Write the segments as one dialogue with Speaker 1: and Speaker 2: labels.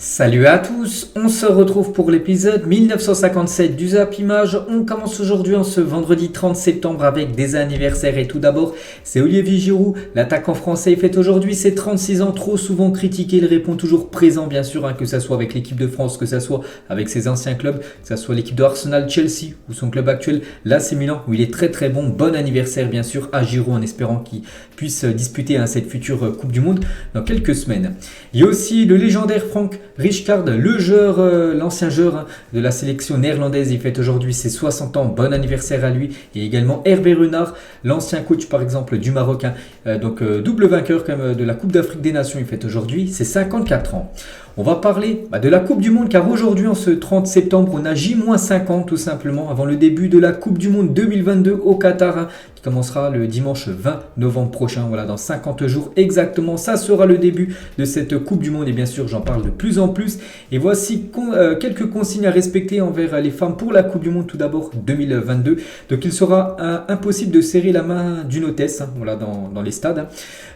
Speaker 1: Salut à tous, on se retrouve pour l'épisode 1957 du Zap Image. On commence aujourd'hui en ce vendredi 30 septembre avec des anniversaires et tout d'abord c'est Olivier Giroud, l'attaquant français fête aujourd'hui ses 36 ans, trop souvent critiqué, il répond toujours présent bien sûr, que ce soit avec l'équipe de France, que ce soit avec ses anciens clubs, que ce soit l'équipe de Arsenal, Chelsea ou son club actuel, l'AC Milan où il est très très bon. Bon anniversaire bien sûr à Giroud en espérant qu'il puisse disputer cette future Coupe du Monde dans quelques semaines. Il y a aussi le légendaire Frank Rijkaard, l'ancien joueur de la sélection néerlandaise, il fête aujourd'hui ses 60 ans, bon anniversaire à lui. Et également Hervé Renard, l'ancien coach par exemple du Maroc, double vainqueur quand même de la Coupe d'Afrique des Nations, il fête aujourd'hui ses 54 ans. On va parler de la Coupe du Monde car aujourd'hui en ce 30 septembre on a J-50 tout simplement avant le début de la Coupe du Monde 2022 au Qatar qui commencera le dimanche 20 novembre prochain. Voilà, dans 50 jours exactement, ça sera le début de cette Coupe du Monde et bien sûr j'en parle de plus en plus. Et voici quelques consignes à respecter envers les femmes pour la Coupe du Monde tout d'abord 2022. Donc il sera impossible de serrer la main d'une hôtesse dans les stades.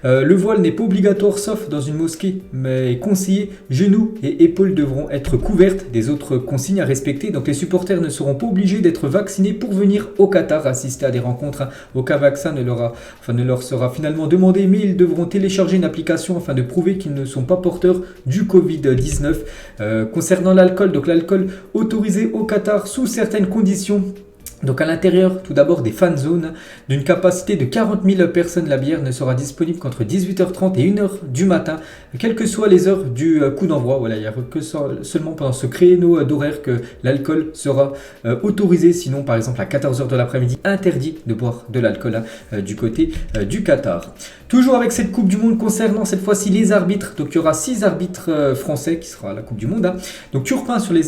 Speaker 1: Le voile n'est pas obligatoire sauf dans une mosquée mais conseillé. Genoux et épaules devront être couvertes. Des autres consignes à respecter. Donc les supporters ne seront pas obligés d'être vaccinés pour venir au Qatar assister à des rencontres. Aucun vaccin ne leur sera finalement demandé, mais ils devront télécharger une application afin de prouver qu'ils ne sont pas porteurs du Covid-19. Concernant l'alcool, donc l'alcool autorisé au Qatar sous certaines conditions. Donc à l'intérieur, tout d'abord des fan zones d'une capacité de 40 000 personnes. La bière ne sera disponible qu'entre 18h30 et 1h du matin, quelles que soient les heures du coup d'envoi. Voilà, il n'y a que seulement pendant ce créneau d'horaire que l'alcool sera autorisé. Sinon, par exemple, à 14h de l'après-midi, interdit de boire de l'alcool du côté du Qatar. Toujours avec cette Coupe du Monde concernant cette fois-ci les arbitres. Donc il y aura 6 arbitres français qui sera à la Coupe du Monde. Donc Turpin sur les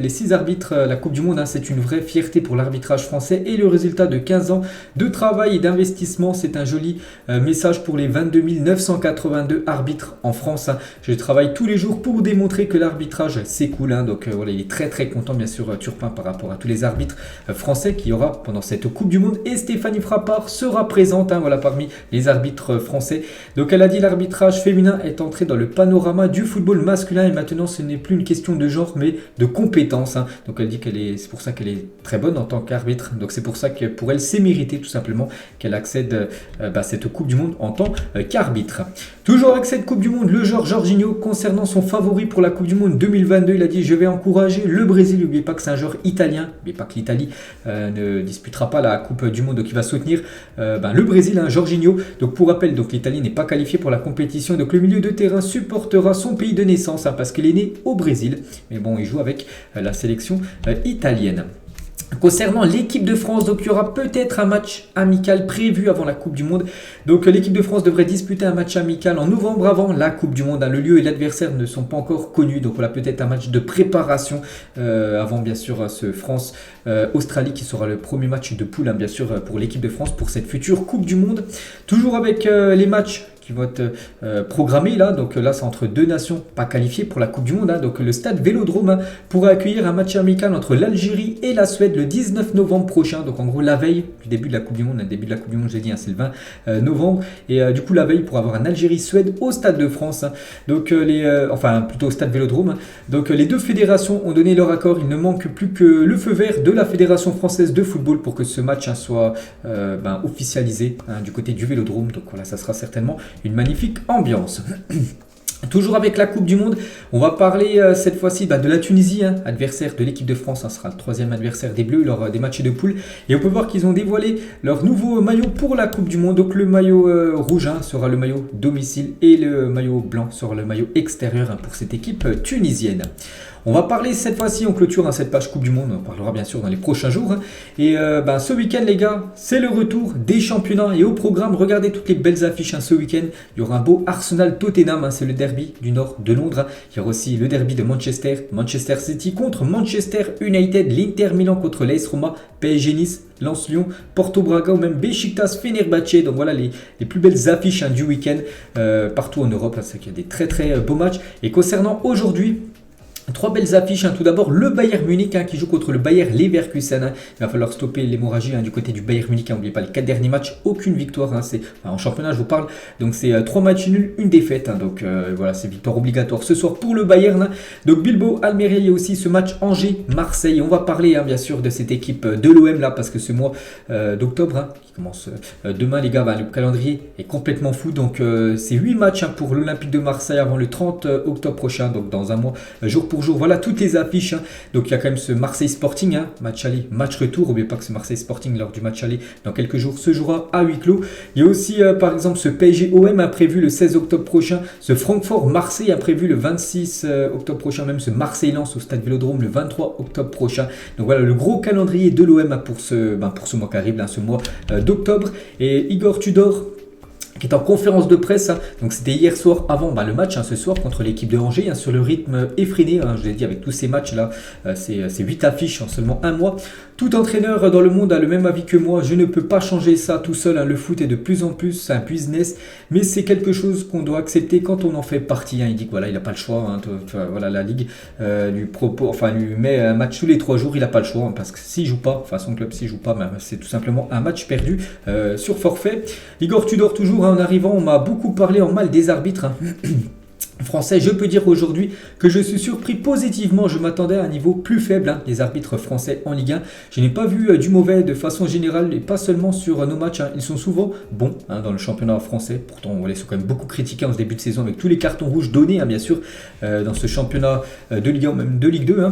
Speaker 1: 6 arbitres la Coupe du Monde, c'est une vraie fierté pour l'arbitrage français et le résultat de 15 ans de travail et d'investissement. C'est un joli message pour les 22 982 arbitres en France. Je travaille tous les jours pour démontrer que l'arbitrage c'est cool. Donc voilà, il est très très content bien sûr Turpin par rapport à tous les arbitres français qu'il y aura pendant cette Coupe du Monde. Et Stéphanie Frappart sera présente parmi les arbitres français. Donc elle a dit l'arbitrage féminin est entré dans le panorama du football masculin et maintenant ce n'est plus une question de genre mais de compétence. Donc elle dit c'est pour ça qu'elle est très bonne en tant qu'arbitre. Donc c'est pour ça que pour elle c'est mérité tout simplement qu'elle accède à cette Coupe du Monde en tant qu'arbitre. Toujours avec cette Coupe du Monde, le joueur Jorginho concernant son favori pour la Coupe du Monde 2022, il a dit je vais encourager le Brésil. N'oubliez pas que c'est un joueur italien, n'oubliez pas que l'Italie ne disputera pas la Coupe du Monde, donc il va soutenir le Brésil, Jorginho. Donc pour rappel, donc l'Italie n'est pas qualifiée pour la compétition, donc le milieu de terrain supportera son pays de naissance parce qu'il est né au Brésil, mais bon il joue avec la sélection italienne. Concernant l'équipe de France, donc il y aura peut-être un match amical prévu avant la Coupe du Monde. Donc l'équipe de France devrait disputer un match amical en novembre avant la Coupe du Monde. Le lieu et l'adversaire ne sont pas encore connus. Donc voilà peut-être un match de préparation avant bien sûr ce France-Australie qui sera le premier match de poule bien sûr pour l'équipe de France pour cette future Coupe du Monde. Toujours avec les matchs qui vont être programmés là. Donc là c'est entre deux nations pas qualifiées pour la Coupe du Monde. Donc le stade Vélodrome pourra accueillir un match amical entre l'Algérie et la Suède le 19 novembre prochain. Donc en gros la veille du début de la Coupe du Monde. Le début de la Coupe du Monde j'ai dit c'est le 20 novembre. Et du coup la veille pour avoir un Algérie-Suède au stade de France. Donc plutôt au stade Vélodrome. Donc les deux fédérations ont donné leur accord. Il ne manque plus que le feu vert de la Fédération française de football pour que ce match soit officialisé du côté du Vélodrome. Donc voilà, ça sera certainement une magnifique ambiance. Toujours avec la Coupe du Monde, on va parler cette fois-ci de la Tunisie, adversaire de l'équipe de France. Ça sera le troisième adversaire des Bleus lors des matchs de poule. Et on peut voir qu'ils ont dévoilé leur nouveau maillot pour la Coupe du Monde. Donc le maillot rouge sera le maillot domicile et le maillot blanc sera le maillot extérieur pour cette équipe tunisienne. On va parler cette fois-ci, on clôture cette page Coupe du Monde, on en parlera bien sûr dans les prochains jours. Et ce week-end les gars, c'est le retour des championnats et au programme, regardez toutes les belles affiches ce week-end. Il y aura un beau Arsenal-Tottenham, c'est le derby du nord de Londres. Il y aura aussi le derby de Manchester City contre Manchester United, l'Inter Milan contre l'AS Roma, PSG Nice, Lens Lyon, Porto Braga ou même Beşiktaş Fenerbahçe. Donc voilà les plus belles affiches du week-end partout en Europe. C'est qu'il y a des très très beaux matchs. Et concernant aujourd'hui, Trois belles affiches, hein. Tout d'abord le Bayern Munich qui joue contre le Bayer Leverkusen. Il va falloir stopper l'hémorragie du côté du Bayern Munich. N'oubliez pas les 4 derniers matchs, aucune victoire. C'est en championnat, je vous parle. Donc c'est 3 matchs nuls, une défaite. Donc voilà, c'est victoire obligatoire ce soir pour le Bayern. Donc Bilbao, Almeria, il y a aussi ce match Angers-Marseille. On va parler bien sûr de cette équipe de l'OM là parce que ce mois d'octobre qui commence demain les gars, le calendrier est complètement fou. Donc c'est 8 matchs pour l'Olympique de Marseille avant le 30 octobre prochain. Donc dans un mois, jour pour jour. Voilà toutes les affiches. Donc il y a quand même ce Marseille Sporting, match aller, match retour. N'oubliez pas que ce Marseille Sporting lors du match aller dans quelques jours se jouera à huis clos. Il y a aussi par exemple ce PSG OM prévu le 16 octobre prochain, ce Francfort Marseille prévu le 26 octobre prochain, même ce Marseille Lens au stade Vélodrome le 23 octobre prochain. Donc voilà le gros calendrier de l'OM pour ce mois qui arrive, ce mois d'octobre. Et Igor Tudor qui est en conférence de presse, donc c'était hier soir avant le match ce soir contre l'équipe de Angers, sur le rythme effréné, je l'ai dit avec tous ces matchs là, c'est 8 affiches en seulement un mois. Tout entraîneur dans le monde a le même avis que moi, je ne peux pas changer ça tout seul, le foot est de plus en plus un business, mais c'est quelque chose qu'on doit accepter quand on en fait partie. Il dit que voilà, il n'a pas le choix, voilà, la Ligue lui met un match tous les 3 jours, il n'a pas le choix, parce que s'il joue pas, son club s'il joue pas, c'est tout simplement un match perdu sur forfait. Igor Tudor toujours, en arrivant, on m'a beaucoup parlé en mal des arbitres français. Je peux dire aujourd'hui que je suis surpris positivement. Je m'attendais à un niveau plus faible des arbitres français en Ligue 1. Je n'ai pas vu du mauvais de façon générale et pas seulement sur nos matchs. Ils sont souvent bons dans le championnat français. Pourtant, ils sont quand même beaucoup critiqués en ce début de saison avec tous les cartons rouges donnés, bien sûr, dans ce championnat de Ligue 1, même de Ligue 2.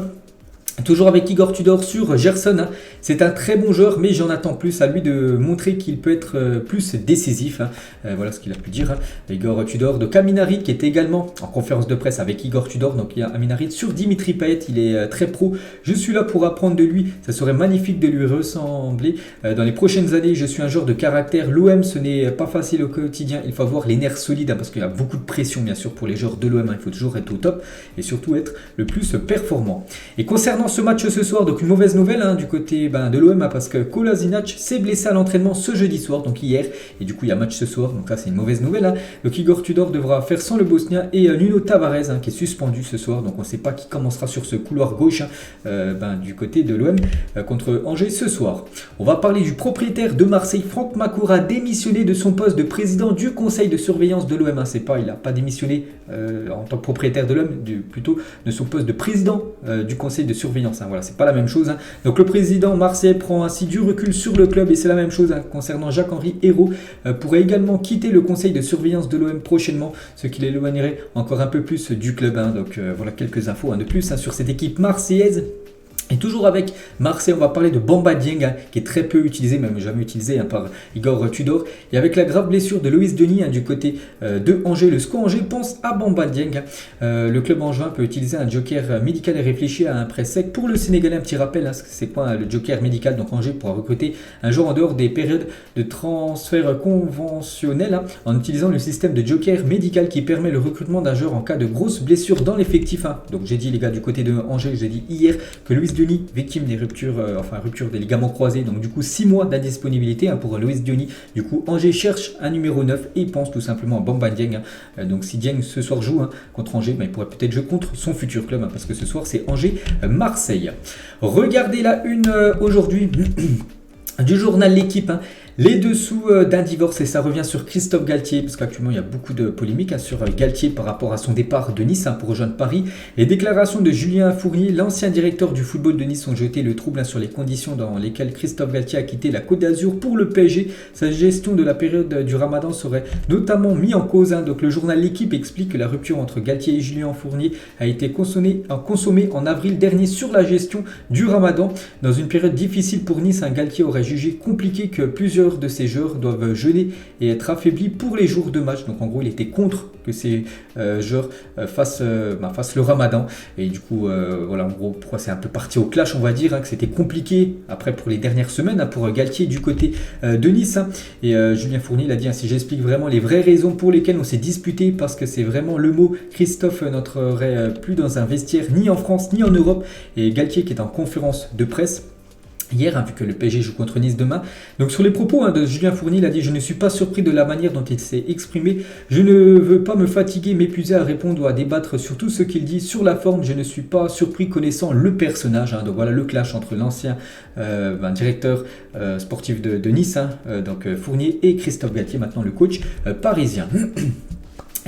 Speaker 1: Toujours avec Igor Tudor sur Gerson, c'est un très bon joueur, mais j'en attends plus à lui de montrer qu'il peut être plus décisif. Voilà ce qu'il a pu dire. Igor Tudor de Kaminarit qui est également en conférence de presse avec Igor Tudor. Donc il y a Kaminarit sur Dimitri Payet, il est très pro. Je suis là pour apprendre de lui, ça serait magnifique de lui ressembler. Dans les prochaines années, je suis un joueur de caractère. L'OM, ce n'est pas facile au quotidien, il faut avoir les nerfs solides parce qu'il y a beaucoup de pression bien sûr pour les joueurs de l'OM. Il faut toujours être au top et surtout être le plus performant. Et concernant ce match ce soir, donc une mauvaise nouvelle du côté de l'OM parce que Kolasinac s'est blessé à l'entraînement ce jeudi soir, donc hier, et du coup il y a match ce soir, donc là c'est une mauvaise nouvelle. Donc Igor Tudor devra faire sans le Bosnien et Nuno Tavares qui est suspendu ce soir, donc on ne sait pas qui commencera sur ce couloir gauche du côté de l'OM contre Angers ce soir. On va parler du propriétaire de Marseille. Franck Macour a démissionné de son poste de président du conseil de surveillance de l'OM. Il n'a pas démissionné en tant que propriétaire de l'OM, plutôt de son poste de président du conseil de surveillance. Voilà, c'est pas la même chose. Donc le président marseillais prend ainsi du recul sur le club et c'est la même chose concernant Jacques-Henri Hérault. Pourrait également quitter le conseil de surveillance de l'OM prochainement, ce qui l'éloignerait encore un peu plus du club. Donc voilà quelques infos de plus sur cette équipe marseillaise. Et toujours avec Marseille, on va parler de Bamba Dieng qui est très peu utilisé, même jamais utilisé par Igor Tudor. Et avec la grave blessure de Loïs Denis du côté de Angers, le SCO Angers pense à Bamba Dieng. Le club angevin peut utiliser un joker médical et réfléchir à un prêt sec. Pour le Sénégalais, un petit rappel, c'est quoi le joker médical? Donc Angers pourra recruter un joueur en dehors des périodes de transfert conventionnel en utilisant le système de joker médical qui permet le recrutement d'un joueur en cas de grosse blessure dans l'effectif. Donc j'ai dit les gars du côté de Angers, j'ai dit hier que Loïs Denis, victime des rupture des ligaments croisés, donc du coup 6 mois d'indisponibilité pour Loïs Denis. Du coup Angers cherche un numéro 9 et pense tout simplement à Bamba Dieng. Donc si Dieng ce soir joue contre Angers, il pourrait peut-être jouer contre son futur club parce que ce soir c'est Angers-Marseille. Regardez la une aujourd'hui du journal L'Équipe. Les dessous d'un divorce, et ça revient sur Christophe Galtier, parce qu'actuellement il y a beaucoup de polémiques sur Galtier par rapport à son départ de Nice pour rejoindre Paris. Les déclarations de Julien Fournier, l'ancien directeur du football de Nice, ont jeté le trouble sur les conditions dans lesquelles Christophe Galtier a quitté la Côte d'Azur pour le PSG. Sa gestion de la période du Ramadan serait notamment mise en cause. Donc le journal L'Équipe explique que la rupture entre Galtier et Julien Fournier a été consommée en avril dernier sur la gestion du Ramadan. Dans une période difficile pour Nice, Galtier aurait jugé compliqué que plusieurs de ces joueurs doivent jeûner et être affaiblis pour les jours de match. Donc en gros il était contre que ces joueurs fassent le Ramadan. Et du coup voilà en gros pourquoi c'est un peu parti au clash, on va dire que c'était compliqué après pour les dernières semaines pour Galtier du côté de Nice. Et Julien Fournier l'a dit si j'explique vraiment les vraies raisons pour lesquelles on s'est disputé, parce que c'est vraiment le mot, Christophe n'entrerait plus dans un vestiaire ni en France ni en Europe. Et Galtier qui est en conférence de presse hier, vu que le PSG joue contre Nice demain. Donc sur les propos de Julien Fournier, il a dit: je ne suis pas surpris de la manière dont il s'est exprimé. Je ne veux pas me fatiguer, m'épuiser à répondre ou à débattre sur tout ce qu'il dit. Sur la forme, je ne suis pas surpris connaissant le personnage. Donc voilà le clash entre l'ancien directeur sportif de Nice, donc Fournier, et Christophe Galtier, maintenant le coach parisien.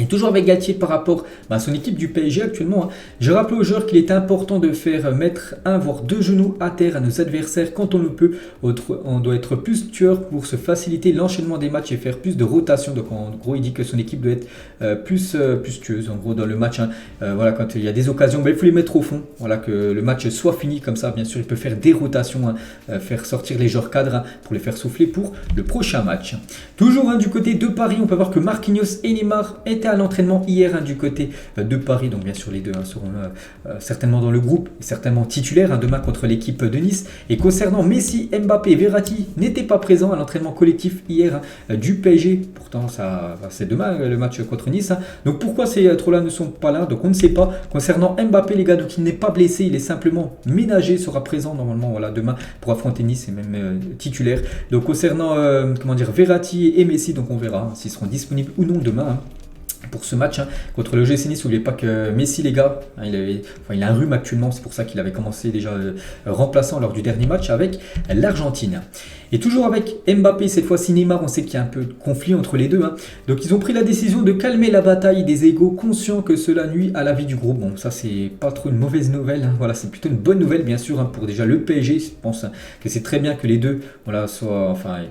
Speaker 1: Et toujours avec Galtier par rapport à son équipe du PSG actuellement, je rappelle aux joueurs qu'il est important de faire mettre un voire deux genoux à terre à nos adversaires quand on le peut. On doit être plus tueur pour se faciliter l'enchaînement des matchs et faire plus de rotation. Donc en gros, il dit que son équipe doit être plus tueuse en gros dans le match. Voilà, quand il y a des occasions, il faut les mettre au fond. Voilà, que le match soit fini comme ça. Bien sûr, il peut faire des rotations, faire sortir les joueurs cadres pour les faire souffler pour le prochain match. Toujours du côté de Paris, on peut voir que Marquinhos et Neymar étaient à l'entraînement hier du côté de Paris. Donc bien sûr les deux seront certainement dans le groupe, certainement titulaires demain contre l'équipe de Nice. Et concernant Messi, Mbappé et Verratti n'étaient pas présents à l'entraînement collectif hier du PSG. Pourtant c'est demain le match contre Nice. Donc pourquoi ces trois-là ne sont pas là? Donc on ne sait pas. Concernant Mbappé les gars, donc il n'est pas blessé, il est simplement ménagé, sera présent normalement voilà, demain pour affronter Nice et même titulaire. Donc concernant Verratti et Messi, donc on verra s'ils seront disponibles ou non demain. Pour ce match contre le GC Nice. N'oubliez pas que Messi les gars, il a un rhume actuellement, c'est pour ça qu'il avait commencé déjà remplaçant lors du dernier match avec l'Argentine. Et toujours avec Mbappé, cette fois-ci Neymar, on sait qu'il y a un peu de conflit entre les deux. Donc ils ont pris la décision de calmer la bataille des égos, conscients que cela nuit à la vie du groupe. Bon, ça c'est pas trop une mauvaise nouvelle, voilà, c'est plutôt une bonne nouvelle bien sûr pour déjà le PSG. Je pense que c'est très bien que les deux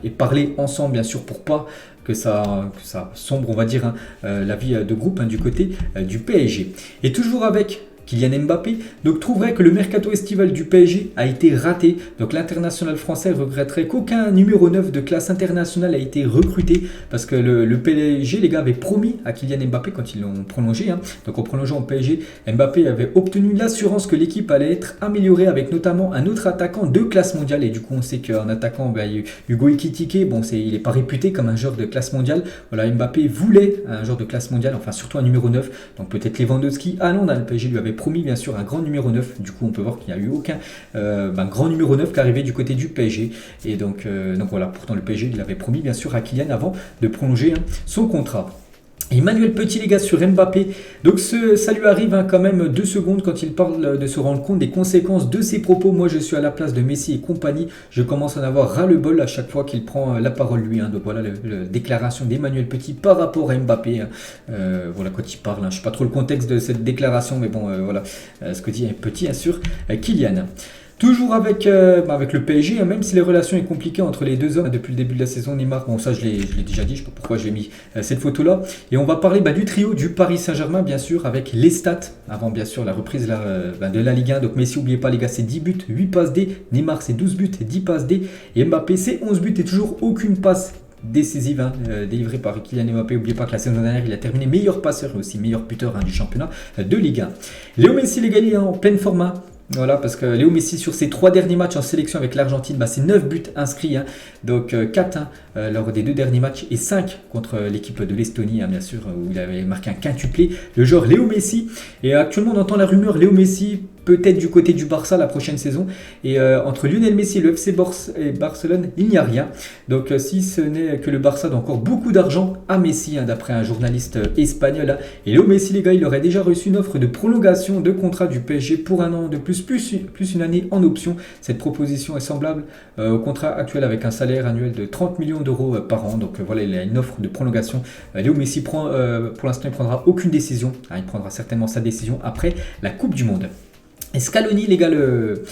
Speaker 1: aient parlé ensemble bien sûr pour pas que ça sombre, on va dire, la vie de groupe du côté du PSG. Et toujours avec Kylian Mbappé, donc trouverait que le mercato estival du PSG a été raté. Donc l'international français regretterait qu'aucun numéro 9 de classe internationale a été recruté parce que le PSG, les gars, avait promis à Kylian Mbappé quand ils l'ont prolongé. Donc en prolongeant au PSG, Mbappé avait obtenu l'assurance que l'équipe allait être améliorée avec notamment un autre attaquant de classe mondiale. Et du coup, on sait qu'en attaquant, Hugo Ekitike, il n'est pas réputé comme un joueur de classe mondiale. Voilà, Mbappé voulait un joueur de classe mondiale, enfin surtout un numéro 9. Donc peut-être Lewandowski, Haaland, le PSG lui avait promis bien sûr un grand numéro 9. Du coup, on peut voir qu'il n'y a eu aucun grand numéro 9 qui est arrivé du côté du PSG. Et donc voilà, pourtant le PSG il avait promis bien sûr à Kylian avant de prolonger son contrat. Emmanuel Petit les gars sur Mbappé, donc ça lui arrive quand même 2 secondes quand il parle de se rendre compte des conséquences de ses propos. Moi je suis à la place de Messi et compagnie, je commence à en avoir ras le bol à chaque fois qu'il prend la parole lui. Donc voilà la déclaration d'Emmanuel Petit par rapport à Mbappé. Voilà quand il parle, je ne sais pas trop le contexte de cette déclaration, mais bon voilà ce que dit Petit sur Kylian. Toujours avec le PSG, même si les relations sont compliquées entre les deux hommes depuis le début de la saison. Neymar, bon ça je l'ai déjà dit, je ne sais pas pourquoi j'ai mis cette photo là. Et on va parler du trio du Paris Saint-Germain bien sûr, avec les stats, avant bien sûr la reprise de la Ligue 1. Donc Messi, n'oubliez pas les gars, c'est 10 buts, 8 passes D. Neymar c'est 12 buts, 10 passes D. Et Mbappé c'est 11 buts et toujours aucune passe décisive délivrée par Kylian Mbappé. N'oubliez pas que la saison dernière il a terminé meilleur passeur et aussi meilleur buteur du championnat de Ligue 1. Léo Messi les gars, il est en pleine forme. Voilà, parce que Léo Messi sur ses 3 derniers matchs en sélection avec l'Argentine, c'est 9 buts inscrits, donc 4 lors des 2 derniers matchs et 5 contre l'équipe de l'Estonie, bien sûr, où il avait marqué un quintuplé, le joueur Léo Messi. Et actuellement on entend la rumeur Léo Messi peut-être du côté du Barça la prochaine saison. Et entre Lionel Messi et le FC Barcelone, il n'y a rien. Donc si ce n'est que le Barça donne encore beaucoup d'argent à Messi, d'après un journaliste espagnol. Et Léo Messi, les gars, il aurait déjà reçu une offre de prolongation de contrat du PSG pour 1 an de plus une année en option. Cette proposition est semblable au contrat actuel avec un salaire annuel de 30 millions d'euros par an. Donc voilà, il a une offre de prolongation. Léo Messi pour l'instant, il ne prendra aucune décision. Il prendra certainement sa décision après la Coupe du Monde. Et Scaloni, les gars, le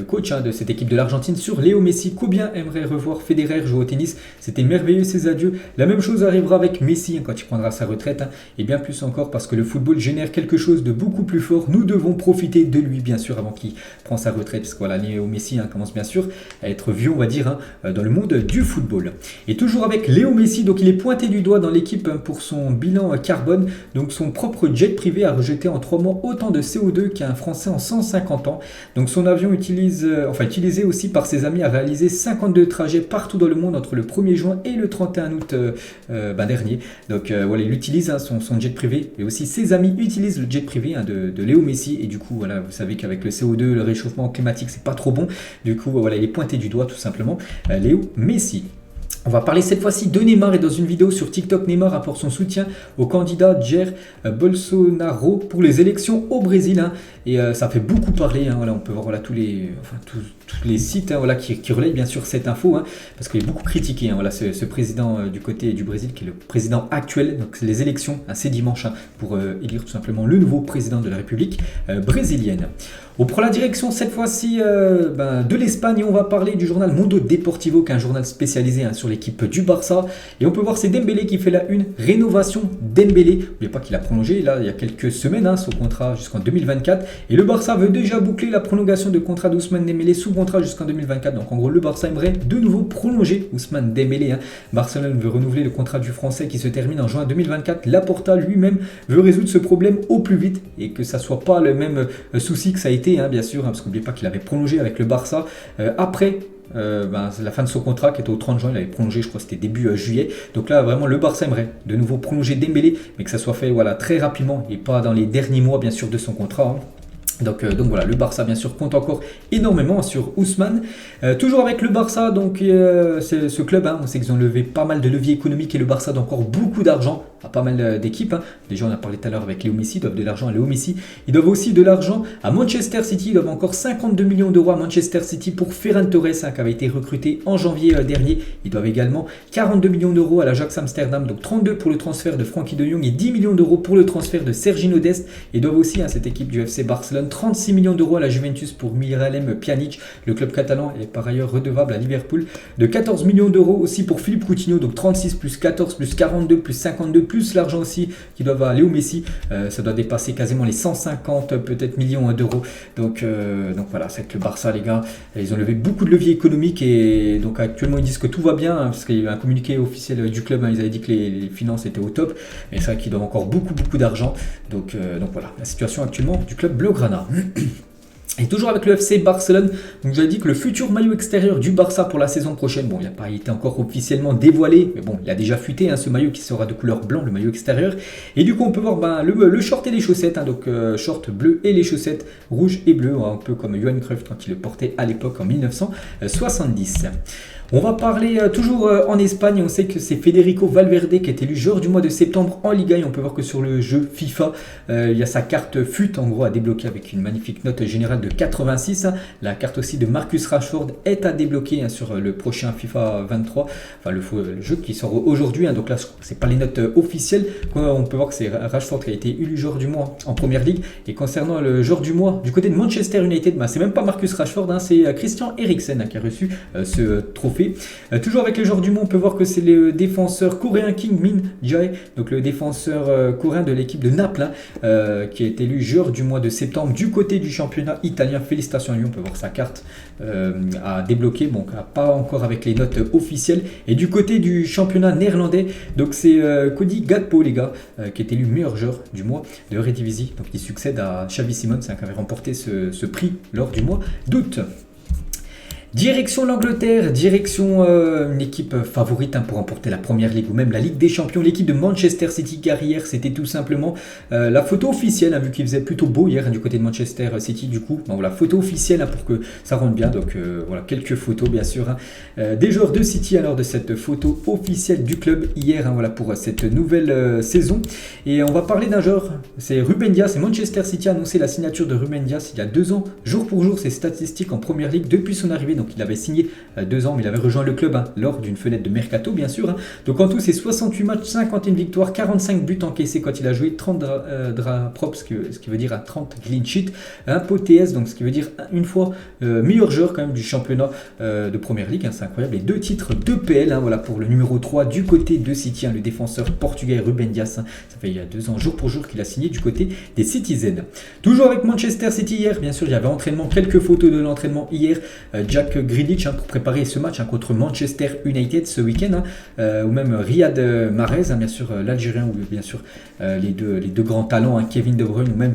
Speaker 1: coach de cette équipe de l'Argentine, sur Léo Messi, combien aimerait revoir Federer jouer au tennis. C'était merveilleux ses adieux. La même chose arrivera avec Messi quand il prendra sa retraite, et bien plus encore parce que le football génère quelque chose de beaucoup plus fort. Nous devons profiter de lui, bien sûr, avant qu'il prenne sa retraite, parce que voilà, Léo Messi commence bien sûr à être vieux, on va dire, dans le monde du football. Et toujours avec Léo Messi, donc il est pointé du doigt dans l'équipe pour son bilan carbone. Donc son propre jet privé a rejeté en 3 mois autant de CO2 qu'un Français Français en 150 ans. Donc son avion utilisé aussi par ses amis, a réalisé 52 trajets partout dans le monde entre le 1er juin et le 31 août dernier. Donc voilà, il utilise son jet privé, et aussi ses amis utilisent le jet privé de Léo Messi. Et du coup, voilà, vous savez qu'avec le CO2, le réchauffement climatique, c'est pas trop bon. Du coup, voilà, il est pointé du doigt tout simplement, Léo Messi. On va parler cette fois-ci de Neymar, et dans une vidéo sur TikTok, Neymar apporte son soutien au candidat Jair Bolsonaro pour les élections au Brésil. Et ça fait beaucoup parler. Voilà, on peut voir tous les sites qui relayent bien sûr cette info, parce qu'il est beaucoup critiqué. Voilà, ce président du côté du Brésil, qui est le président actuel. Donc les élections, c'est dimanche, pour élire tout simplement le nouveau président de la République brésilienne. On prend la direction cette fois-ci de l'Espagne, et on va parler du journal Mundo Deportivo, qui est un journal spécialisé sur l'équipe du Barça. Et on peut voir c'est Dembélé qui fait la une, rénovation Dembélé. N'oubliez pas qu'il a prolongé là il y a quelques semaines son contrat jusqu'en 2024. Et le Barça veut déjà boucler la prolongation de contrat d'Ousmane Dembélé sous contrat jusqu'en 2024. Donc en gros, le Barça aimerait de nouveau prolonger Ousmane Dembélé. Barcelone veut renouveler le contrat du Français qui se termine en juin 2024. Laporta lui-même veut résoudre ce problème au plus vite, et que ça soit pas le même souci que ça a été, bien sûr, parce qu'oubliez pas qu'il avait prolongé avec le Barça après la fin de son contrat qui était au 30 juin. Il avait prolongé, je crois que c'était début juillet. Donc là vraiment le Barça aimerait de nouveau prolonger Dembélé, mais que ça soit fait très rapidement et pas dans les derniers mois bien sûr de son contrat. Donc voilà, le Barça bien sûr compte encore énormément sur Ousmane. Toujours avec le Barça, donc c'est ce club, on sait qu'ils ont levé pas mal de leviers économiques, et le Barça donne encore beaucoup d'argent à pas mal d'équipes. Déjà on a parlé tout à l'heure avec Léo Messi, ils doivent de l'argent à Léo Messi. Ils doivent aussi de l'argent à Manchester City, ils doivent encore 52 millions d'euros à Manchester City pour Ferran Torres, qui avait été recruté en janvier dernier. Ils doivent également 42 millions d'euros à l'Ajax Amsterdam, donc 32 pour le transfert de Frenkie de Jong et 10 millions d'euros pour le transfert de Sergiño Dest. Ils doivent aussi à cette équipe du FC Barcelone 36 millions d'euros à la Juventus pour Miralem Pjanic. Le club catalan est par ailleurs redevable à Liverpool de 14 millions d'euros aussi pour Philippe Coutinho, donc 36 plus 14 plus 42 plus 52 plus l'argent aussi qui doivent à Léo Messi. Ça doit dépasser quasiment les 150 peut-être millions d'euros. Donc voilà, c'est que le Barça, les gars, ils ont levé beaucoup de leviers économiques, et donc actuellement ils disent que tout va bien, parce qu'il y a eu un communiqué officiel du club, ils avaient dit que les finances étaient au top, mais c'est vrai qu'ils doivent encore beaucoup d'argent. Donc voilà, la situation actuellement du club Blaugrana. Et toujours avec le FC Barcelone, donc j'avais dit que le futur maillot extérieur du Barça pour la saison prochaine, bon, il n'a pas été encore officiellement dévoilé, mais bon, il a déjà fuité, ce maillot qui sera de couleur blanc, le maillot extérieur. Et du coup, on peut voir le short et les chaussettes, donc short bleu et les chaussettes rouge et bleu, un peu comme Johan Cruyff quand il le portait à l'époque en 1970. On va parler toujours en Espagne. On sait que c'est Federico Valverde qui est élu joueur du mois de septembre en Liga, et on peut voir que sur le jeu FIFA, il y a sa carte FUT en gros à débloquer avec une magnifique note générale de 86. La carte aussi de Marcus Rashford est à débloquer sur le prochain FIFA 23, enfin le jeu qui sort aujourd'hui. Donc là, c'est pas les notes officielles. On peut voir que c'est Rashford qui a été élu joueur du mois en Première Ligue. Et concernant le joueur du mois du côté de Manchester United, c'est même pas Marcus Rashford, c'est Christian Eriksen qui a reçu ce trophée. Toujours avec les joueurs du mois, on peut voir que c'est le défenseur coréen Kim Min-jae, donc le défenseur coréen de l'équipe de Naples, qui a été élu joueur du mois de septembre du côté du championnat italien. Félicitations à lui, on peut voir sa carte à débloquer, bon, pas encore avec les notes officielles. Et du côté du championnat néerlandais, donc c'est Cody Gakpo, les gars, qui est élu meilleur joueur du mois de Eredivisie, donc il succède à Xavi Simons, qui avait remporté ce prix lors du mois d'août. Direction l'Angleterre, direction une équipe favorite pour remporter la Première Ligue ou même la Ligue des Champions, l'équipe de Manchester City, car hier c'était tout simplement la photo officielle, vu qu'il faisait plutôt beau hier du côté de Manchester City. Du coup, voilà, photo officielle pour que ça rentre bien. Donc voilà, quelques photos bien sûr des joueurs de City alors de cette photo officielle du club hier, voilà pour cette nouvelle saison. Et on va parler d'un joueur, c'est Ruben Dias. Et Manchester City a annoncé la signature de Ruben Dias il y a 2 ans, jour pour jour, ses statistiques en Première Ligue depuis son arrivée. Donc il avait signé 2 ans, mais il avait rejoint le club lors d'une fenêtre de mercato bien sûr. Donc en tout c'est 68 matchs, 51 victoires, 45 buts encaissés quand il a joué, 30 draps propres, ce qui veut dire 30 clean sheet, un pot TS, donc ce qui veut dire une fois meilleur joueur quand même du championnat de Première Ligue, c'est incroyable. Et 2 titres d'EPL, voilà pour le numéro 3 du côté de City, le défenseur portugais Ruben Dias. Ça fait il y a 2 ans jour pour jour qu'il a signé du côté des Citizens. Toujours avec Manchester City hier, bien sûr il y avait entraînement, quelques photos de l'entraînement hier. Jack Grealish pour préparer ce match contre Manchester United ce week-end, ou même Riyad Mahrez, bien sûr l'Algérien, ou bien sûr les deux grands talents, Kevin De Bruyne ou même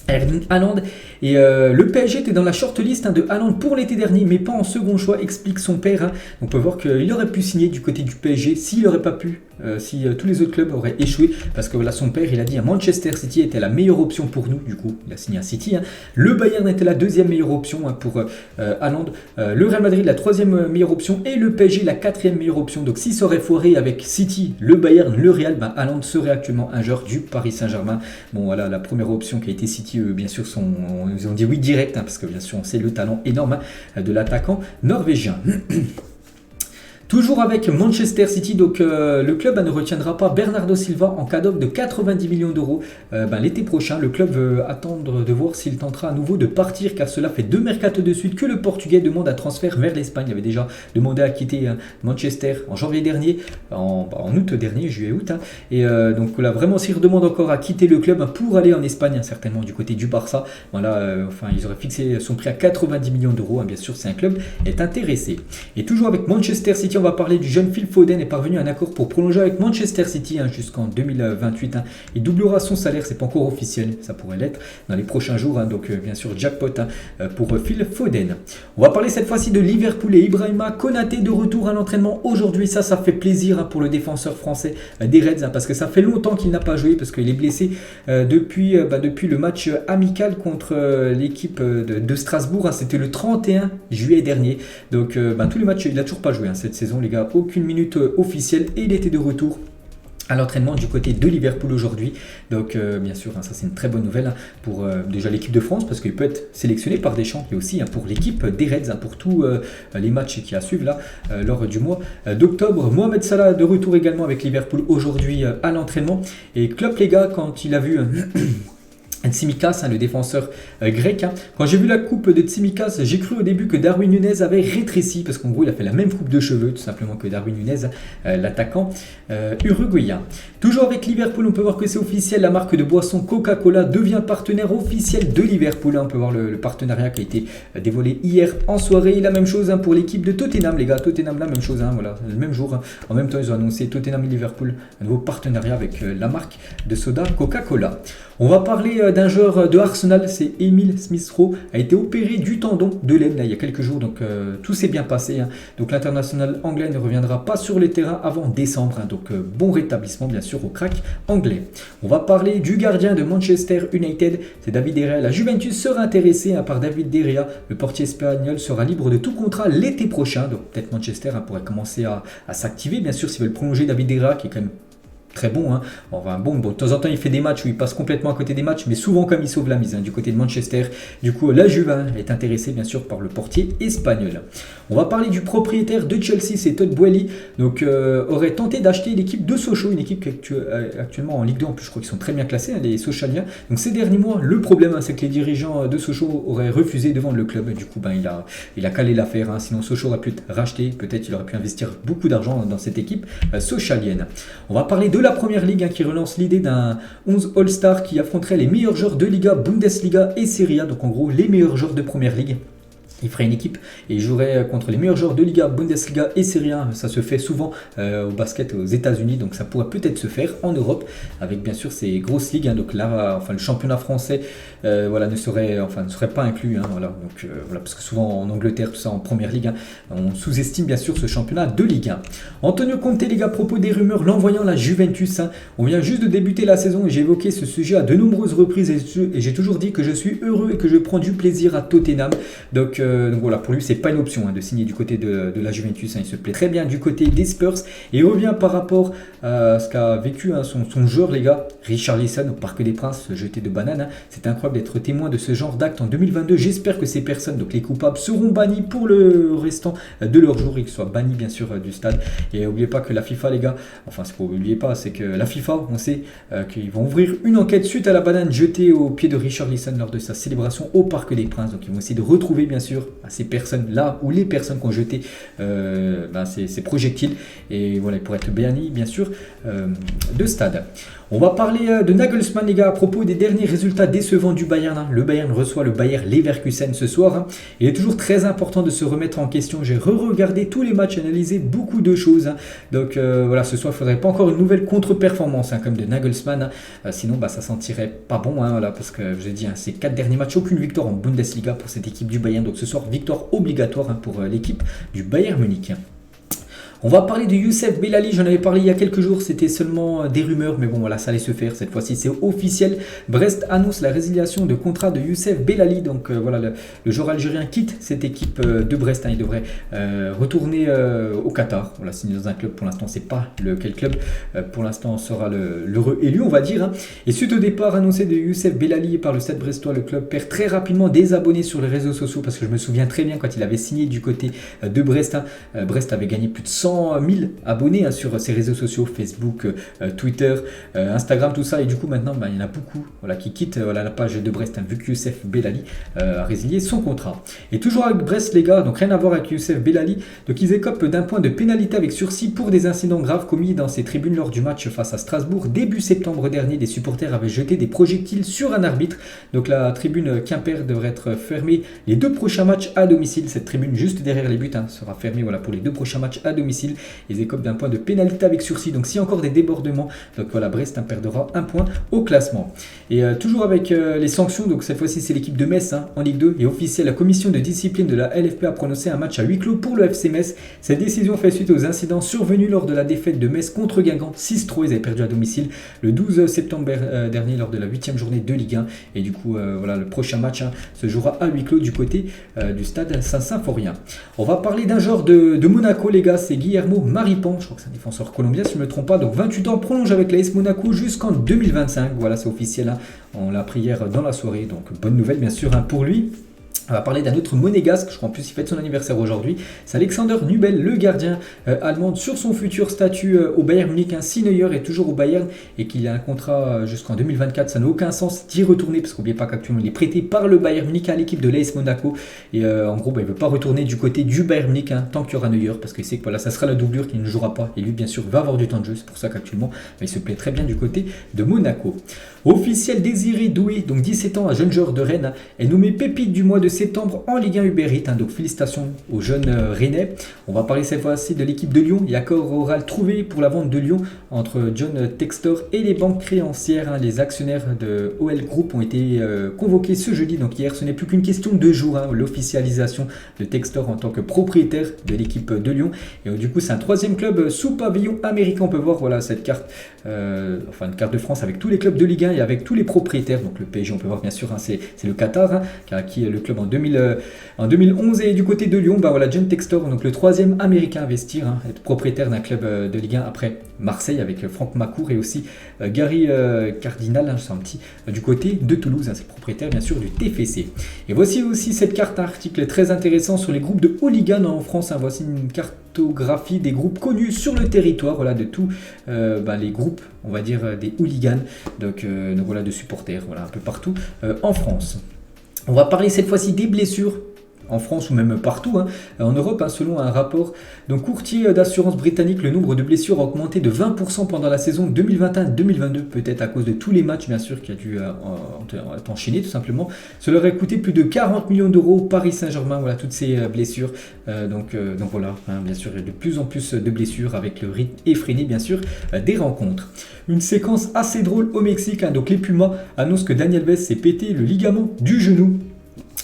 Speaker 1: Erling Haaland. Et le PSG était dans la shortlist de Haaland pour l'été dernier, mais pas en second choix, explique son père. Donc on peut voir qu'il aurait pu signer du côté du PSG s'il n'aurait pas pu, si tous les autres clubs auraient échoué. Parce que voilà, son père, il a dit à Manchester City était la meilleure option pour nous. Du coup, il a signé à City. Le Bayern était la deuxième meilleure option pour Haaland. Le Real Madrid, la troisième meilleure option. Et le PSG, la quatrième meilleure option. Donc si ça aurait foiré avec City, le Bayern, le Real, Haaland serait actuellement un joueur du Paris Saint-Germain. Bon voilà, la première option qui a été City, bien sûr, ils ont dit oui direct, parce que bien sûr on sait le talent énorme de l'attaquant norvégien. Toujours avec Manchester City, donc le club ne retiendra pas Bernardo Silva en cas d'offre de 90 millions d'euros l'été prochain. Le club veut attendre de voir s'il tentera à nouveau de partir, car cela fait 2 mercatos de suite que le Portugais demande un transfert vers l'Espagne. Il avait déjà demandé à quitter Manchester en janvier dernier, en août dernier, juillet-août. Et donc là vraiment s'il redemande encore à quitter le club pour aller en Espagne, certainement du côté du Barça. Voilà, enfin ils auraient fixé son prix à 90 millions d'euros. Bien sûr, c'est un club est intéressé. Et toujours avec Manchester City, on va parler du jeune Phil Foden est parvenu à un accord pour prolonger avec Manchester City jusqu'en 2028. Il doublera son salaire, c'est pas encore officiel, ça pourrait l'être dans les prochains jours. Donc bien sûr jackpot pour Phil Foden. On va parler cette fois-ci de Liverpool et Ibrahima Konaté de retour à l'entraînement aujourd'hui. Ça fait plaisir pour le défenseur français des Reds, parce que ça fait longtemps qu'il n'a pas joué, parce qu'il est blessé depuis le match amical contre l'équipe de Strasbourg. C'était le 31 juillet dernier. Donc tous les matchs, il n'a toujours pas joué cette saison, les gars. Aucune minute officielle, et il était de retour à l'entraînement du côté de Liverpool aujourd'hui. Donc bien sûr, ça c'est une très bonne nouvelle pour déjà l'équipe de France, parce qu'il peut être sélectionné par Deschamps, et aussi pour l'équipe des Reds pour tous les matchs qui à suivre là lors du mois d'octobre. Mohamed Salah de retour également avec Liverpool aujourd'hui à l'entraînement. Et Klopp, les gars, quand il a vu Tsimikas, le défenseur grec. Quand j'ai vu la coupe de Tsimikas, j'ai cru au début que Darwin Nunez avait rétréci, parce qu'en gros il a fait la même coupe de cheveux tout simplement que Darwin Nunez, l'attaquant uruguayen. Toujours avec Liverpool, on peut voir que c'est officiel, la marque de boisson Coca-Cola devient partenaire officiel de Liverpool. On peut voir le partenariat qui a été dévoilé hier en soirée. La même chose pour l'équipe de Tottenham, les gars. Tottenham, la même chose, voilà, le même jour. En même temps, ils ont annoncé Tottenham et Liverpool, un nouveau partenariat avec la marque de soda Coca-Cola. On va parler d'un joueur de Arsenal, c'est Emile Smith-Rowe, a été opéré du tendon de l'aine il y a quelques jours, donc tout s'est bien passé. Donc l'international anglais ne reviendra pas sur les terrains avant décembre, donc bon rétablissement bien sûr au crack anglais. On va parler du gardien de Manchester United, c'est David De Gea. La Juventus sera intéressée par David De Gea, le portier espagnol sera libre de tout contrat l'été prochain, donc peut-être Manchester pourrait commencer à s'activer, bien sûr s'ils veulent prolonger David De Gea qui est quand même très bon, Enfin, bon, de temps en temps il fait des matchs où il passe complètement à côté des matchs, mais souvent comme il sauve la mise du côté de Manchester. Du coup la Juve est intéressée bien sûr par le portier espagnol. On va parler du propriétaire de Chelsea, c'est Todd Boehly, donc aurait tenté d'acheter l'équipe de Sochaux, une équipe qui est actuellement en Ligue 2, en plus je crois qu'ils sont très bien classés, les Sochaliens. Donc ces derniers mois, le problème c'est que les dirigeants de Sochaux auraient refusé de vendre le club, et du coup il a calé l'affaire, sinon Sochaux aurait pu être racheté, peut-être il aurait pu investir beaucoup d'argent dans cette équipe sochalienne. On va parler de la première ligue qui relance l'idée d'un 11 All-Star qui affronterait les meilleurs joueurs de Liga, Bundesliga et Serie A, donc en gros les meilleurs joueurs de première ligue. Il ferait une équipe et il jouerait contre les meilleurs joueurs de Liga, Bundesliga et Serie A. Ça se fait souvent au basket aux États-Unis, donc ça pourrait peut-être se faire en Europe avec bien sûr ces grosses ligues. Donc là, le championnat français, ne serait pas inclus. Voilà, parce que souvent en Angleterre, tout ça en première ligue, on sous-estime bien sûr ce championnat de Ligue 1. Antonio Conte, les gars, à propos des rumeurs l'envoyant la Juventus. On vient juste de débuter la saison et j'ai évoqué ce sujet à de nombreuses reprises et j'ai toujours dit que je suis heureux et que je prends du plaisir à Tottenham. Donc voilà, pour lui c'est pas une option de signer du côté de la Juventus, il se plaît très bien du côté des Spurs et il revient par rapport à ce qu'a vécu son joueur, les gars, Richarlison au Parc des Princes, jeté de banane. C'est incroyable d'être témoin de ce genre d'acte en 2022. J'espère que ces personnes, donc les coupables, seront bannis pour le restant de leur jour, et qu'ils soient bannis bien sûr du stade. Et n'oubliez pas que la FIFA, les gars, n'oubliez pas, c'est que la FIFA, on sait qu'ils vont ouvrir une enquête suite à la banane jetée au pied de Richarlison lors de sa célébration au Parc des Princes. Donc ils vont essayer de retrouver bien sûr à ces personnes là, ou les personnes qui ont jeté ces projectiles, et voilà, ils pourraient être bannis bien sûr de stade. On va parler de Nagelsmann les gars à propos des derniers résultats décevants du Bayern. Le Bayern reçoit le Bayer Leverkusen ce soir. Il est toujours très important de se remettre en question. J'ai re-regardé tous les matchs, analysé beaucoup de choses. Donc voilà, ce soir il ne faudrait pas encore une nouvelle contre-performance comme de Nagelsmann. Sinon ça sentirait pas bon voilà, parce que je vous ai dit, ces 4 derniers matchs, aucune victoire en Bundesliga pour cette équipe du Bayern. Donc ce soir, victoire obligatoire pour l'équipe du Bayern Munich. On va parler de Youssef Bellali, j'en avais parlé il y a quelques jours, c'était seulement des rumeurs, mais bon voilà, ça allait se faire, cette fois-ci c'est officiel. Brest annonce la résiliation de contrat de Youssef Bellali, donc voilà, le joueur algérien quitte cette équipe de Brest, il devrait retourner au Qatar, voilà, signé dans un club, pour l'instant c'est pas quel club, pour l'instant sera l'heureux élu on va dire. Et suite au départ annoncé de Youssef Bellali par le Stade brestois, le club perd très rapidement des abonnés sur les réseaux sociaux, parce que je me souviens très bien quand il avait signé du côté de Brest, Brest avait gagné plus de 100 000 abonnés sur ses réseaux sociaux, Facebook, Twitter, Instagram, tout ça, et du coup maintenant il y en a beaucoup voilà, qui quittent la page de Brest, vu que Youssef Bellali a résilié son contrat. Et toujours avec Brest les gars, donc rien à voir avec Youssef Bellali, donc ils écopent d'un point de pénalité avec sursis pour des incidents graves commis dans ces tribunes lors du match face à Strasbourg. Début septembre dernier, des supporters avaient jeté des projectiles sur un arbitre, donc la tribune Quimper devrait être fermée les 2 prochains matchs à domicile. Cette tribune juste derrière les buts sera fermée voilà, pour les 2 prochains matchs à domicile. Ils écopent d'un point de pénalité avec sursis, donc s'il y a encore des débordements, donc voilà, Brest perdra 1 point au classement. Et toujours avec les sanctions, donc cette fois-ci c'est l'équipe de Metz en Ligue 2, et officiel, la commission de discipline de la LFP a prononcé un match à huis clos pour le FC Metz. Cette décision fait suite aux incidents survenus lors de la défaite de Metz contre Guingamp 6-3, ils avaient perdu à domicile le 12 septembre dernier lors de la 8e journée de Ligue 1, et du coup voilà, le prochain match se jouera à huis clos du côté du stade Saint-Symphorien. On va parler d'un joueur de Monaco les gars, c'est Guillermo Maripan, je crois que c'est un défenseur colombien si je ne me trompe pas, donc 28 ans, prolonge avec l'AS Monaco jusqu'en 2025, voilà c'est officiel, on l'a appris hier dans la soirée, donc bonne nouvelle bien sûr pour lui. On va parler d'un autre monégasque, je crois en plus il fête son anniversaire aujourd'hui, c'est Alexander Nubel, le gardien allemand, sur son futur statut au Bayern Munich. Si Neuer est toujours au Bayern et qu'il a un contrat jusqu'en 2024, ça n'a aucun sens d'y retourner, parce qu'oubliez pas qu'actuellement il est prêté par le Bayern Munich à l'équipe de l'AS Monaco, et en gros il ne veut pas retourner du côté du Bayern Munich tant qu'il y aura Neuer, parce qu'il sait que voilà, ça sera la doublure qu'il ne jouera pas, et lui bien sûr va avoir du temps de jeu, c'est pour ça qu'actuellement il se plaît très bien du côté de Monaco. Officiel, Désiré Doué, donc 17 ans, un jeune joueur de Rennes, est nommé pépite du mois de septembre en Ligue 1 Uber Eats, donc félicitations aux jeunes Rennais. On va parler cette fois-ci de l'équipe de Lyon. Il y a accord oral trouvé pour la vente de Lyon entre John Textor et les banques créancières. Les actionnaires de OL Group ont été convoqués ce jeudi, donc hier ce n'est plus qu'une question de jours, l'officialisation de Textor en tant que propriétaire de l'équipe de Lyon. Et du coup c'est un 3e club sous pavillon américain. On peut voir voilà, cette carte, une carte de France avec tous les clubs de Ligue 1 et avec tous les propriétaires. Donc le PSG on peut voir bien sûr, c'est le Qatar qui a acquis le club en 2011, et du côté de Lyon, voilà, John Textor, donc le 3e américain à investir, être propriétaire d'un club de Ligue 1 après Marseille avec Franck Macour, et aussi Gary Cardinal, c'est un petit du côté de Toulouse, c'est le propriétaire bien sûr du TFC. Et voici aussi cette carte, article très intéressant sur les groupes de hooligans en France. Voici une cartographie des groupes connus sur le territoire, voilà, de tous les groupes, on va dire, des hooligans, donc voilà, de supporters, voilà, un peu partout en France. On va parler cette fois-ci des blessures en France ou même partout en Europe, selon un rapport d'un courtier d'assurance britannique. Le nombre de blessures a augmenté de 20% pendant la saison 2021-2022, peut-être à cause de tous les matchs bien sûr qui a dû être enchaîné tout simplement. Cela aurait coûté plus de 40 millions d'euros au Paris Saint-Germain, voilà, toutes ces blessures, donc voilà, bien sûr il y a de plus en plus de blessures avec le rythme effréné bien sûr des rencontres. Une séquence assez drôle au Mexique, donc les Pumas annoncent que Dani Alves s'est pété le ligament du genou.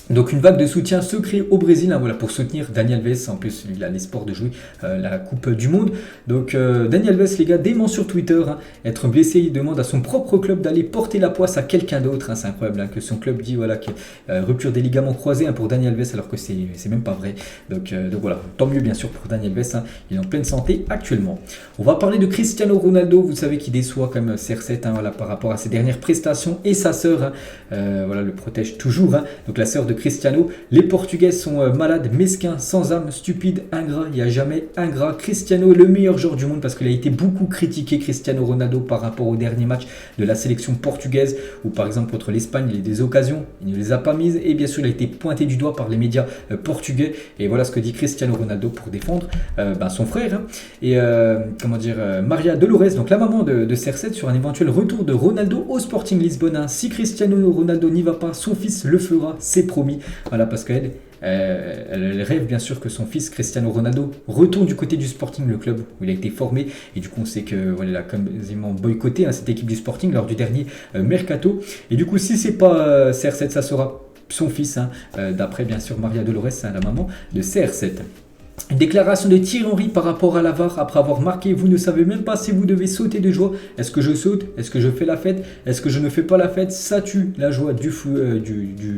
Speaker 1: Donc une vague de soutien se crée au Brésil, voilà, pour soutenir Dani Alves. En plus il a l'espoir de jouer la Coupe du Monde. Donc Dani Alves les gars dément sur Twitter être blessé. Il demande à son propre club d'aller porter la poisse à quelqu'un d'autre. C'est incroyable que son club dit voilà, que rupture des ligaments croisés pour Dani Alves, alors que c'est même pas vrai. Donc voilà, tant mieux bien sûr pour Dani Alves, il est en pleine santé actuellement. On va parler de Cristiano Ronaldo, vous savez qu'il déçoit quand même CR7 voilà, par rapport à ses dernières prestations, et sa sœur voilà, le protège toujours. Donc la sœur de Cristiano. Les Portugais sont malades, mesquins, sans âme, stupides, ingrats. Il n'y a jamais ingrat. Cristiano, le meilleur joueur du monde, parce qu'il a été beaucoup critiqué, Cristiano Ronaldo, par rapport au dernier match de la sélection portugaise, où par exemple contre l'Espagne, il a eu des occasions, il ne les a pas mises, et bien sûr il a été pointé du doigt par les médias portugais. Et voilà ce que dit Cristiano Ronaldo pour défendre son frère, hein. Et Maria Dolores, donc la maman de CR7, sur un éventuel retour de Ronaldo au Sporting Lisbonne, hein. Si Cristiano Ronaldo n'y va pas, son fils le fera, c'est promis. Voilà, parce qu'elle elle rêve bien sûr que son fils Cristiano Ronaldo retourne du côté du Sporting, le club où il a été formé. Et du coup on sait que voilà, il a quasiment boycotté, hein, cette équipe du Sporting lors du dernier mercato. Et du coup si c'est pas CR7, ça sera son fils, hein, d'après bien sûr Maria Dolores, hein, la maman de CR7. Une déclaration de Thierry Henry par rapport à la VAR après avoir marqué. Vous ne savez même pas si vous devez sauter de joie. Est-ce que je saute? Est-ce que je fais la fête? Est-ce que je ne fais pas la fête? Ça tue la joie du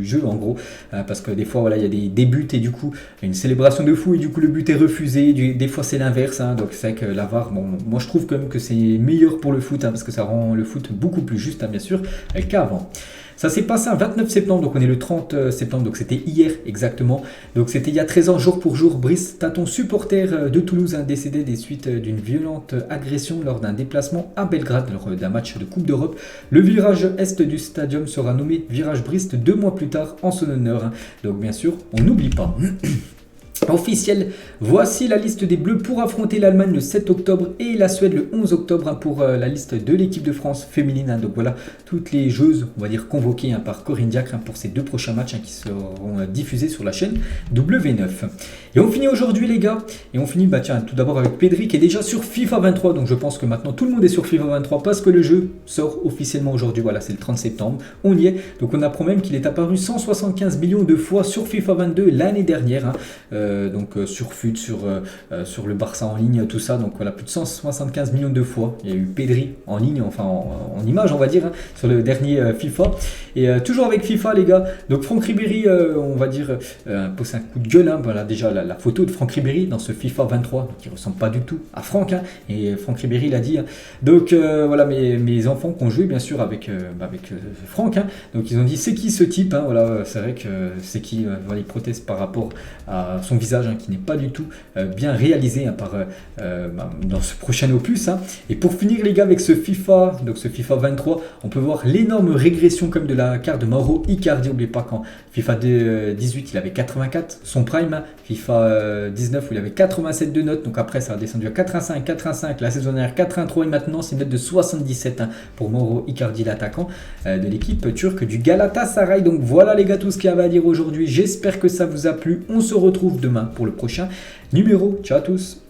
Speaker 1: jeu en gros. Parce que des fois voilà, il y a des buts et du coup une célébration de fou et du coup le but est refusé. Des fois c'est l'inverse, hein. Donc c'est vrai que la VAR, bon, moi je trouve quand même que c'est meilleur pour le foot, hein, parce que ça rend le foot beaucoup plus juste, hein, bien sûr, qu'avant. Ça s'est passé un 29 septembre, donc on est le 30 septembre, donc c'était hier exactement. Donc c'était il y a 13 ans, jour pour jour. Brice Taton, supporter de Toulouse, décédé des suites d'une violente agression lors d'un déplacement à Belgrade, lors d'un match de Coupe d'Europe. Le virage est du stadium sera nommé virage Brice 2 mois plus tard en son honneur. Donc bien sûr, on n'oublie pas. Officiel, voici la liste des Bleus pour affronter l'Allemagne le 7 octobre et la Suède le 11 octobre, pour la liste de l'équipe de France féminine, hein. Donc voilà toutes les joueuses, on va dire, convoquées, hein, par Corinne Diacre, hein, pour ces deux prochains matchs, hein, qui seront diffusés sur la chaîne W9. Et on finit aujourd'hui les gars, et on finit tout d'abord avec Pedri qui est déjà sur FIFA 23, donc je pense que maintenant tout le monde est sur FIFA 23 parce que le jeu sort officiellement aujourd'hui, voilà, c'est le 30 septembre, on y est. Donc on apprend même qu'il est apparu 175 millions de fois sur FIFA 22 l'année dernière, hein. Sur FUT, sur le Barça en ligne, tout ça, donc voilà, plus de 175 millions de fois. Il y a eu Pedri en ligne, enfin en image on va dire, hein, sur le dernier FIFA. Et toujours avec FIFA les gars, donc Franck Ribéry, on va dire, pose un coup de gueule, hein. Voilà déjà la photo de Franck Ribéry dans ce FIFA 23, qui ressemble pas du tout à Franck, hein, et Franck Ribéry l'a dit, hein. Donc voilà, mes enfants qui ont joué bien sûr avec Franck, hein, donc ils ont dit c'est qui ce type, hein. Voilà, c'est vrai que c'est qui, voilà, ils protestent par rapport à son visage, hein, qui n'est pas du tout bien réalisé, hein, dans ce prochain opus, hein. Et pour finir les gars avec ce FIFA, donc ce FIFA 23, on peut voir l'énorme régression comme de la carte de Mauro Icardi. N'oubliez pas qu'en FIFA 18 il avait 84, son prime, hein. FIFA 19 où il avait 87 de notes, donc après ça a descendu à 85, la saison dernière 83 et maintenant c'est une note de 77, hein, pour Mauro Icardi, l'attaquant de l'équipe turque du Galatasaray. Donc voilà les gars, tout ce qu'il y avait à dire aujourd'hui, j'espère que ça vous a plu, on se retrouve demain pour le prochain numéro. Ciao à tous.